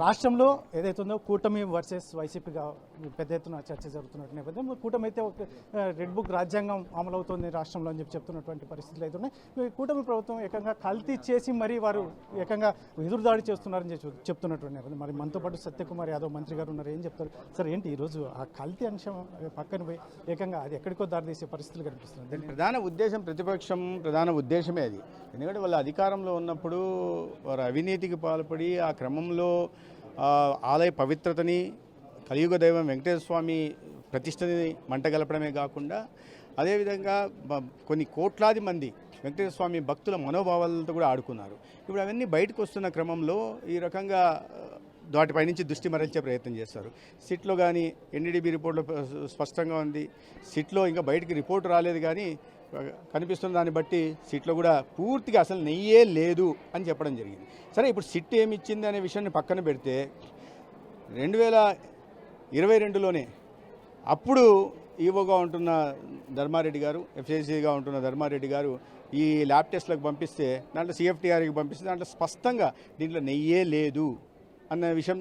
రాష్ట్రంలో ఏదైతే ఉందో కూటమి వర్సెస్ వైసీపీగా పెద్ద ఎత్తున చర్చ జరుగుతున్న నేపథ్యం కూటమి అయితే ఒక రెడ్ బుక్ రాజ్యాంగం అమలవుతోంది రాష్ట్రంలో అని చెప్తున్నటువంటి పరిస్థితులు అయితే ఉన్నాయి. కూటమి ప్రభుత్వం ఏకంగా కల్తీ చేసి మరీ వారు ఏకంగా ఎదురుదాడి చేస్తున్నారని చెప్తున్నటువంటి నేపథ్యం. మరి మనతో పాటు సత్యకుమార్ యాదవ్ మంత్రి గారు ఉన్నారు. ఏం చెప్తారు సార్? ఏంటి ఈరోజు ఆ కల్తీ అంశం పక్కన పోయి ఏకంగా అది ఎక్కడికో దారితీసే పరిస్థితులు కనిపిస్తుంది. ప్రధాన ఉద్దేశం, ప్రతిపక్షం ప్రధాన ఉద్దేశమే అది. ఎందుకంటే వాళ్ళ అధికారంలో ఉన్నప్పుడు వారు అవినీతికి పాల్పడి ఆ క్రమంలో ఆలయ పవిత్రతని, కలియుగ దైవం వెంకటేశ్వర స్వామి ప్రతిష్టని మంటగలపడమే కాకుండా అదేవిధంగా కొన్ని కోట్లాది మంది వెంకటేశ్వర స్వామి భక్తుల మనోభావాలతో కూడా ఆడుకున్నారు. ఇప్పుడు అవన్నీ బయటకు వస్తున్న క్రమంలో ఈ రకంగా వాటిపై నుంచి దృష్టి మరల్చే ప్రయత్నం చేస్తారు. సిట్లో కానీ ఎన్డీడీబీ రిపోర్ట్లో స్పష్టంగా ఉంది. సిట్లో ఇంకా బయటికి రిపోర్ట్ రాలేదు, కానీ కనిపిస్తున్న దాన్ని బట్టి సిట్లో కూడా పూర్తిగా అసలు నెయ్యే లేదు అని చెప్పడం జరిగింది. సరే, ఇప్పుడు సిట్ ఏమి ఇచ్చింది అనే విషయాన్ని పక్కన పెడితే 2022లోనే అప్పుడు ఈవోగా ఉంటున్న ధర్మారెడ్డి గారు, ఎఫ్ఏసీగా ఉంటున్న ధర్మారెడ్డి గారు ఈ ల్యాబ్ టెస్ట్లకు పంపిస్తే, దాంట్లో CFTRకి పంపిస్తే దాంట్లో స్పష్టంగా దీంట్లో నెయ్యే లేదు అన్న విషయం